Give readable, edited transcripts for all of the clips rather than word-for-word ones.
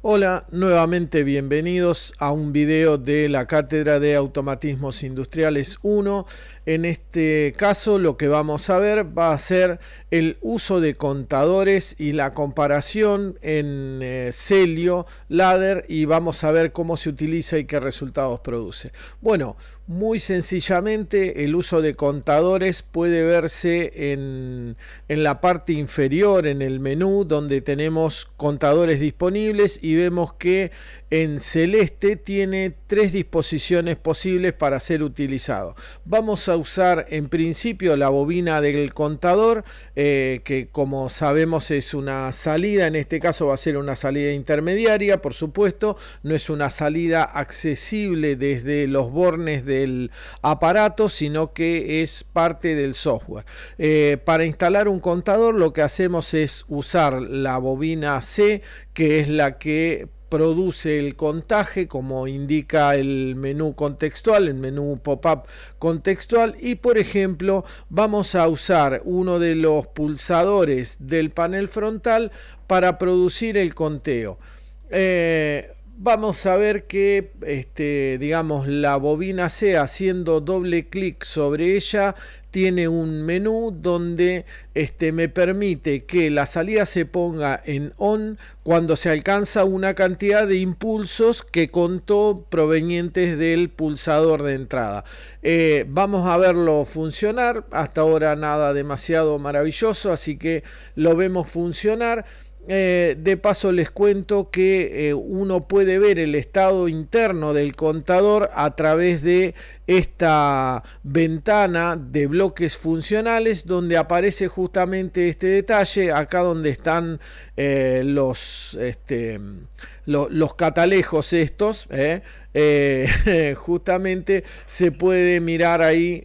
Hola, nuevamente bienvenidos a un video de la Cátedra de Automatismos Industriales 1. En este caso lo que vamos a ver va a ser el uso de contadores y la comparación en Celio, Ladder, y vamos a ver cómo se utiliza y qué resultados produce. Bueno, muy sencillamente el uso de contadores puede verse en la parte inferior, en el menú, donde tenemos contadores disponibles y vemos que en celeste tiene tres disposiciones posibles para ser utilizado. Vamos a usar en principio la bobina del contador, que como sabemos es una salida, en este caso va a ser una salida intermediaria, por supuesto, no es una salida accesible desde los bornes del aparato, sino que es parte del software. Para instalar un contador lo que hacemos es usar la bobina C, que es la que produce el contaje, como indica el menú contextual, el menú pop-up contextual, y por ejemplo vamos a usar uno de los pulsadores del panel frontal para producir el conteo. Vamos a ver que digamos, la bobina C, haciendo doble clic sobre ella, tiene un menú donde me permite que la salida se ponga en on cuando se alcanza una cantidad de impulsos que contó provenientes del pulsador de entrada. Vamos a verlo funcionar. Hasta ahora nada demasiado maravilloso, así que lo vemos funcionar. De paso les cuento que uno puede ver el estado interno del contador a través de esta ventana de bloques funcionales, donde aparece justamente este detalle acá, donde están los catalejos estos. Justamente se puede mirar ahí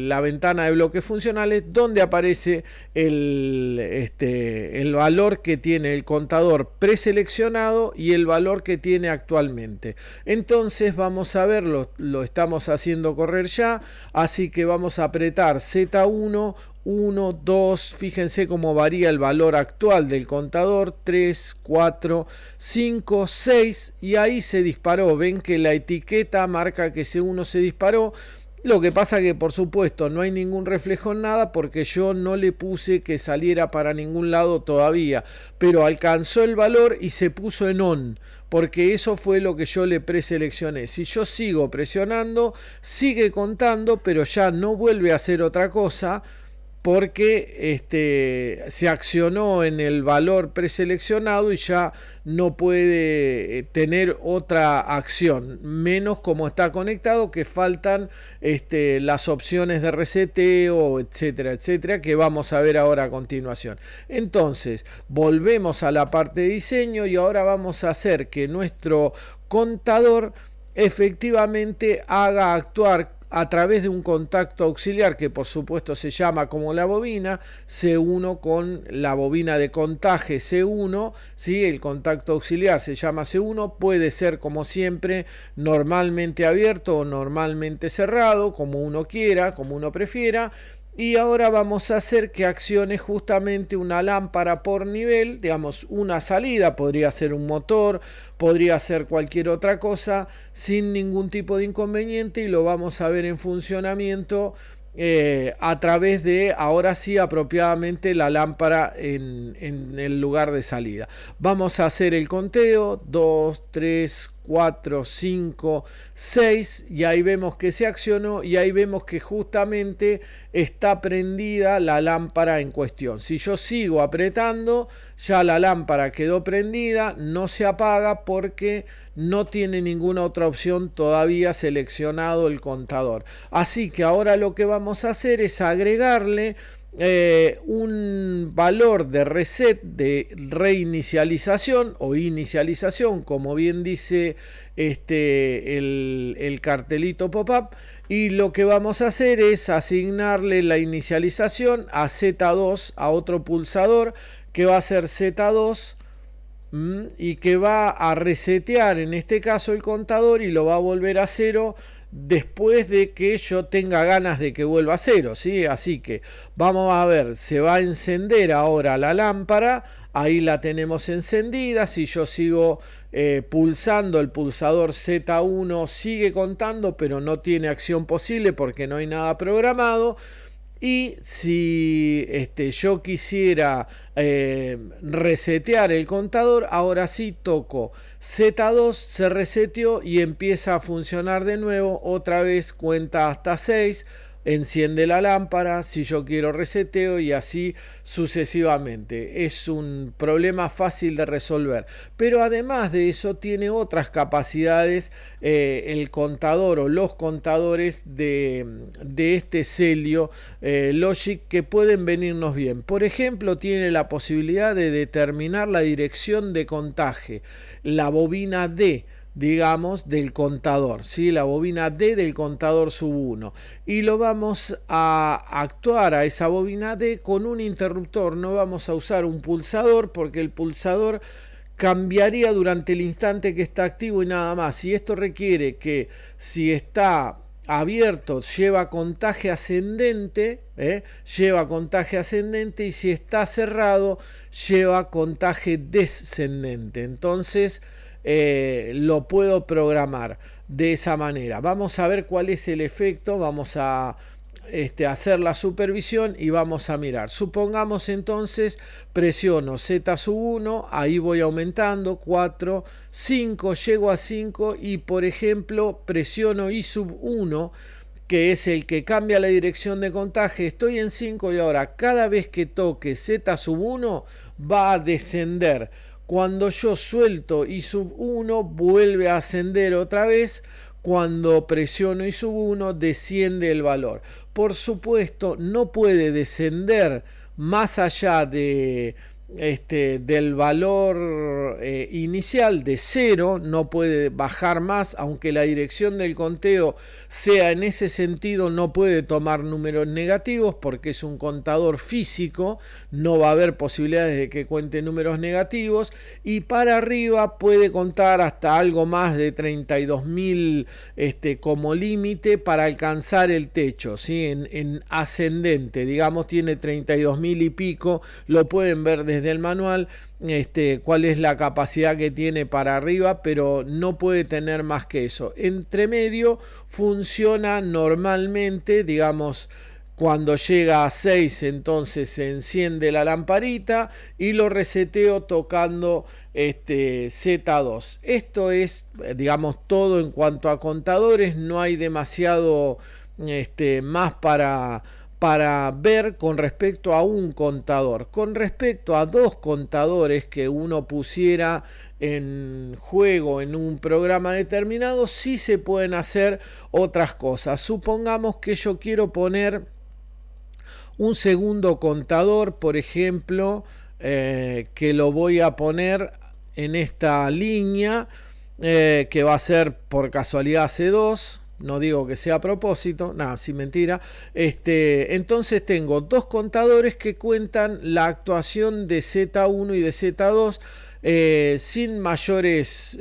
la ventana de bloques funcionales, donde aparece el valor que tiene el contador preseleccionado y el valor que tiene actualmente. Entonces vamos a verlo, lo estamos haciendo correr ya, así que vamos a apretar Z1, 1, 2, fíjense cómo varía el valor actual del contador, 3, 4, 5, 6, y ahí se disparó. Ven que la etiqueta marca que C1 se disparó. Lo que pasa que por supuesto no hay ningún reflejo en nada, porque yo no le puse que saliera para ningún lado todavía, pero alcanzó el valor y se puso en on, porque eso fue lo que yo le preseleccioné. Si yo sigo presionando, sigue contando, pero ya no vuelve a hacer otra cosa, porque se accionó en el valor preseleccionado y ya no puede tener otra acción, menos como está conectado, que faltan las opciones de reseteo, etcétera, etcétera, que vamos a ver ahora a continuación. Entonces volvemos a la parte de diseño y ahora vamos a hacer que nuestro contador efectivamente haga actuar a través de un contacto auxiliar, que por supuesto se llama como la bobina C1, con la bobina de contaje C1, ¿sí? El contacto auxiliar se llama C1, puede ser como siempre normalmente abierto o normalmente cerrado, como uno quiera, como uno prefiera. Y ahora vamos a hacer que accione justamente una lámpara por nivel, digamos una salida, podría ser un motor, podría ser cualquier otra cosa, sin ningún tipo de inconveniente, y lo vamos a ver en funcionamiento a través de, ahora sí, apropiadamente la lámpara en el lugar de salida. Vamos a hacer el conteo, 2, 3, 4, 5, 6, y ahí vemos que se accionó, y ahí vemos que justamente está prendida la lámpara en cuestión. Si yo sigo apretando, ya la lámpara quedó prendida, no se apaga porque no tiene ninguna otra opción todavía seleccionado el contador. Así que ahora lo que vamos a hacer es agregarle un valor de reset, de reinicialización o inicialización, como bien dice el cartelito pop-up, y lo que vamos a hacer es asignarle la inicialización a Z2, a otro pulsador que va a ser Z2, y que va a resetear en este caso el contador y lo va a volver a cero después de que yo tenga ganas de que vuelva a cero, ¿sí? Así que vamos a ver, se va a encender ahora la lámpara ahí la tenemos encendida. Si yo sigo pulsando el pulsador Z1, sigue contando, pero no tiene acción posible porque no hay nada programado. Y si yo quisiera resetear el contador, ahora sí toco Z2, se reseteó y empieza a funcionar de nuevo. Otra vez cuenta hasta 6, enciende la lámpara, si yo quiero reseteo y así sucesivamente. Es un problema fácil de resolver, pero además de eso tiene otras capacidades el contador o los contadores de este Celio Logic que pueden venirnos bien. Por ejemplo, tiene la posibilidad de determinar la dirección de contaje, la bobina D, digamos, del contador, ¿sí? La bobina D del contador sub 1, y lo vamos a actuar a esa bobina D con un interruptor. No vamos a usar un pulsador porque el pulsador cambiaría durante el instante que está activo y nada más, y esto requiere que si está abierto lleva contaje ascendente, y si está cerrado lleva contaje descendente. Entonces lo puedo programar de esa manera. Vamos a ver cuál es el efecto. Vamos a hacer la supervisión y vamos a mirar. Supongamos entonces presiono Z sub 1, ahí voy aumentando 4, 5, llego a 5 y por ejemplo presiono I sub 1, que es el que cambia la dirección de contaje. Estoy en 5 y ahora cada vez que toque Z sub 1 va a descender. Cuando yo suelto I sub 1 vuelve a ascender otra vez. Cuando presiono I sub 1 desciende el valor. Por supuesto no puede descender más allá de del valor inicial de 0, no puede bajar más, aunque la dirección del conteo sea en ese sentido, no puede tomar números negativos porque es un contador físico, no va a haber posibilidades de que cuente números negativos, y para arriba puede contar hasta algo más de 32.000 como límite para alcanzar el techo, ¿sí? En ascendente, digamos, tiene 32.000 y pico, lo pueden ver desde el manual cuál es la capacidad que tiene para arriba, pero no puede tener más que eso. Entre medio funciona normalmente, digamos, cuando llega a 6 entonces se enciende la lamparita y lo reseteo tocando Z2. Esto es, digamos, todo en cuanto a contadores. No hay demasiado más para ver con respecto a un contador. Con respecto a dos contadores que uno pusiera en juego en un programa determinado, sí se pueden hacer otras cosas. Supongamos que yo quiero poner un segundo contador, por ejemplo, que lo voy a poner en esta línea, que va a ser por casualidad C2. No digo que sea a propósito, nada, sin mentira. Entonces tengo dos contadores que cuentan la actuación de Z1 y de Z2 sin mayores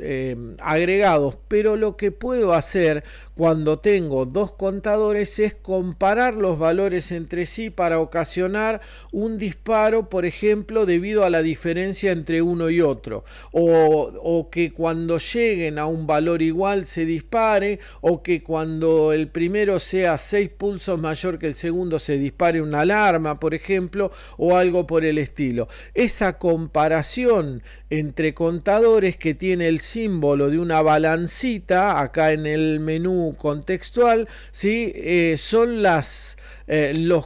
agregados, pero lo que puedo hacer cuando tengo dos contadores es comparar los valores entre sí para ocasionar un disparo, por ejemplo, debido a la diferencia entre uno y otro, o que cuando lleguen a un valor igual se dispare, o que cuando el primero sea 6 pulsos mayor que el segundo se dispare una alarma, por ejemplo, o algo por el estilo. Esa comparación entre contadores, que tiene el símbolo de una balancita acá en el menú contextual, ¿sí? Son los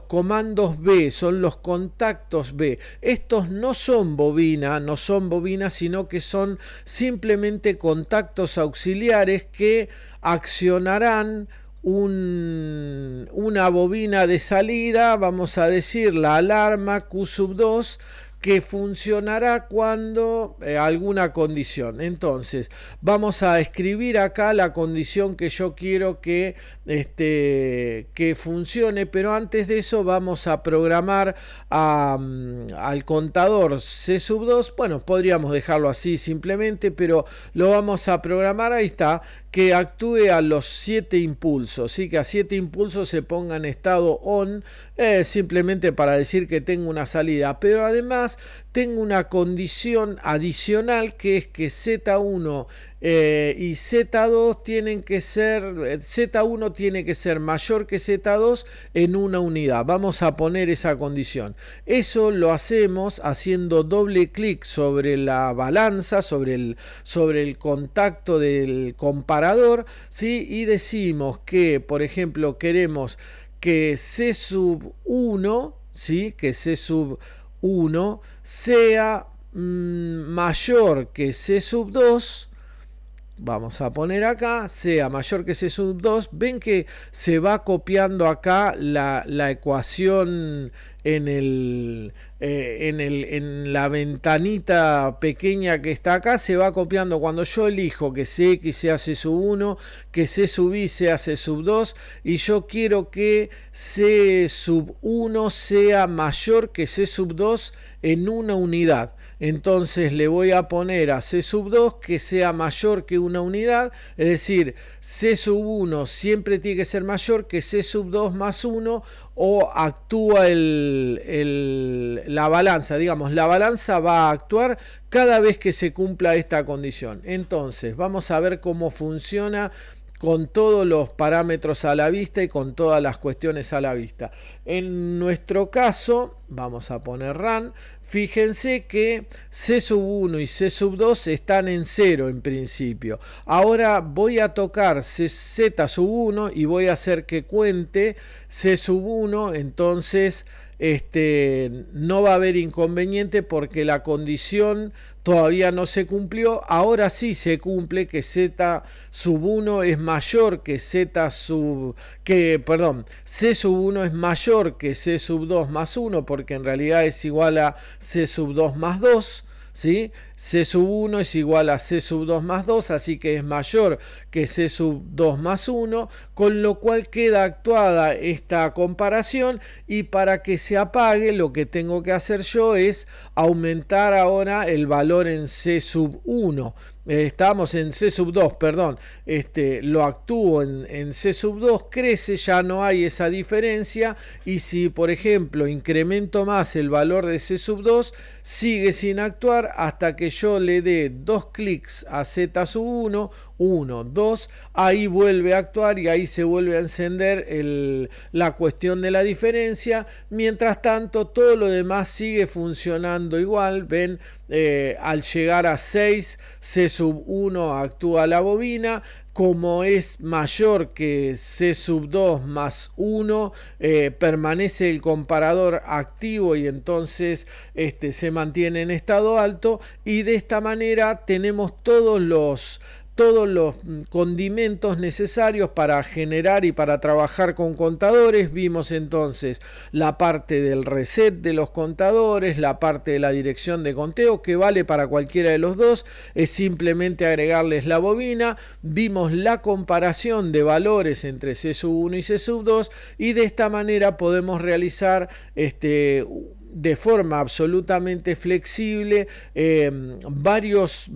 comandos B, son los contactos B. Estos no son bobinas, sino que son simplemente contactos auxiliares que accionarán una bobina de salida, vamos a decir la alarma Q sub 2, que funcionará cuando alguna condición. Entonces vamos a escribir acá la condición que yo quiero que funcione, pero antes de eso vamos a programar al contador C sub 2. Bueno, podríamos dejarlo así simplemente, pero lo vamos a programar, ahí está, que actúe a los 7 impulsos, ¿sí? Que a 7 impulsos se ponga en estado on, simplemente para decir que tengo una salida, pero además además tengo una condición adicional, que es que Z1 y Z2 tienen que ser, Z1 tiene que ser mayor que Z2 en una unidad. Vamos a poner esa condición. Eso lo hacemos haciendo doble clic sobre la balanza, sobre el contacto del comparador, ¿sí? Y decimos que, por ejemplo, queremos que C sub 1, ¿sí? Que C sub 1 sea mayor que C sub 2. Vamos a poner acá, sea mayor que C sub 2. Ven que se va copiando acá la ecuación en la ventanita pequeña que está acá. Se va copiando cuando yo elijo que Cx sea C sub 1, que C sub i sea C sub 2, y yo quiero que C sub 1 sea mayor que C sub 2 en una unidad. Entonces le voy a poner a C sub 2 que sea mayor que una unidad, es decir, C sub 1 siempre tiene que ser mayor que C sub 2 más 1, o actúa la balanza. Digamos, la balanza va a actuar cada vez que se cumpla esta condición. Entonces vamos a ver cómo funciona con todos los parámetros a la vista y con todas las cuestiones a la vista. En nuestro caso, vamos a poner run. Fíjense que C sub 1 y C sub 2 están en 0 en principio. Ahora voy a tocar Z sub 1 y voy a hacer que cuente C sub 1. Entonces no va a haber inconveniente porque la condición todavía no se cumplió. Ahora sí se cumple, que Z sub 1 es mayor que C sub 1 es mayor que C sub 2 más 1, porque en realidad es igual a C sub 2 más 2. ¿Sí? C sub 1 es igual a C sub 2 más 2, así que es mayor que C sub 2 más 1, con lo cual queda actuada esta comparación, y para que se apague lo que tengo que hacer yo es aumentar ahora el valor en C sub 1. Estamos en C sub 2, perdón, lo actúo en C sub 2, crece, ya no hay esa diferencia, y si por ejemplo incremento más el valor de C sub 2, sigue sin actuar hasta que yo le dé dos clics a Z sub 1, 1, 2, ahí vuelve a actuar y ahí se vuelve a encender la cuestión de la diferencia. Mientras tanto, todo lo demás sigue funcionando igual. Ven, al llegar a 6, C sub 1 actúa la bobina. Como es mayor que C sub 2 más 1, permanece el comparador activo y entonces se mantiene en estado alto, y de esta manera tenemos todos los condimentos necesarios para generar y para trabajar con contadores. Vimos entonces la parte del reset de los contadores, la parte de la dirección de conteo, que vale para cualquiera de los dos, es simplemente agregarles la bobina. Vimos la comparación de valores entre C sub 1 y C sub 2, y de esta manera podemos realizar de forma absolutamente flexible varios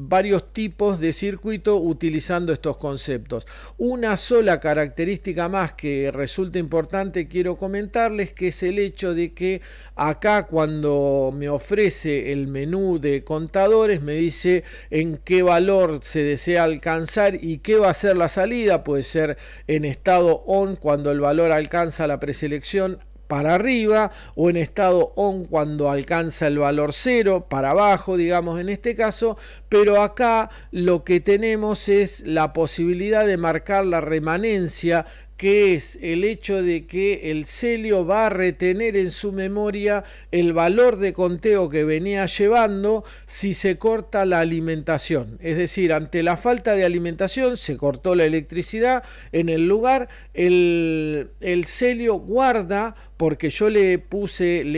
tipos de circuito utilizando estos conceptos. Una sola característica más que resulta importante quiero comentarles, que es el hecho de que acá, cuando me ofrece el menú de contadores, me dice en qué valor se desea alcanzar y qué va a ser la salida. Puede ser en estado on cuando el valor alcanza la preselección para arriba, o en estado on cuando alcanza el valor 0 para abajo, digamos en este caso. Pero acá lo que tenemos es la posibilidad de marcar la remanencia, que es el hecho de que el Celio va a retener en su memoria el valor de conteo que venía llevando si se corta la alimentación. Es decir, ante la falta de alimentación, se cortó la electricidad en el lugar, el Celio guarda, porque yo le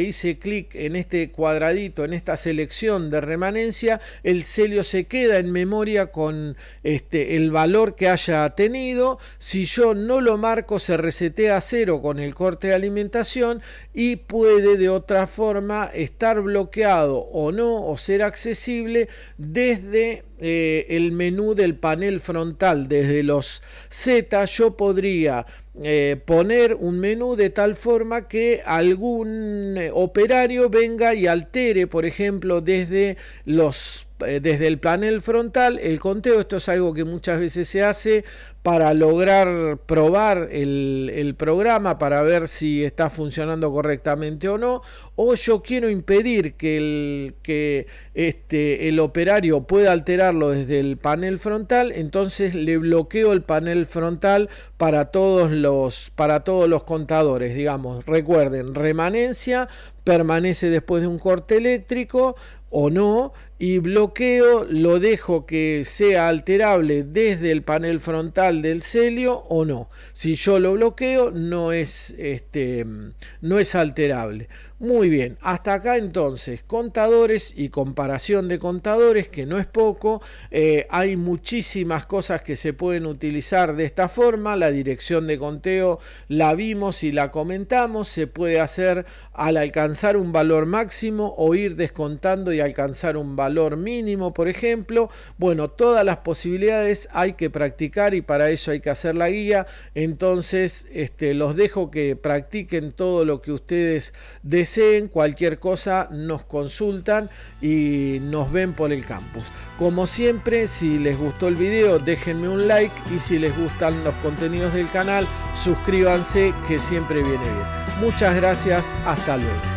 hice clic en este cuadradito, en esta selección de remanencia, el Celio se queda en memoria con el valor que haya tenido. Si yo no lo marco, se resetea a 0 con el corte de alimentación, y puede de otra forma estar bloqueado o no, o ser accesible desde el menú del panel frontal. Desde los Z yo podría poner un menú de tal forma que algún operario venga y altere, por ejemplo, desde el panel frontal el conteo. Esto es algo que muchas veces se hace para lograr probar el programa, para ver si está funcionando correctamente o no, o yo quiero impedir que el operario pueda alterarlo desde el panel frontal, entonces le bloqueo el panel frontal para todos los contadores. Digamos, recuerden, remanencia permanece después de un corte eléctrico o no, y bloqueo lo dejo que sea alterable desde el panel frontal del Celio o no. Si yo lo bloqueo no es alterable. Muy bien, hasta acá entonces contadores y comparación de contadores, que no es poco. Hay muchísimas cosas que se pueden utilizar de esta forma. La dirección de conteo la vimos y la comentamos. Se puede hacer al alcanzar un valor máximo o ir descontando y alcanzar un valor mínimo, por ejemplo. Bueno, todas las posibilidades hay que practicar y para eso hay que hacer la guía. Entonces los dejo que practiquen todo lo que ustedes deseen. Cualquier cosa nos consultan y nos ven por el campus. Como siempre, si les gustó el video, déjenme un like, y si les gustan los contenidos del canal, suscríbanse, que siempre viene bien. Muchas gracias, hasta luego.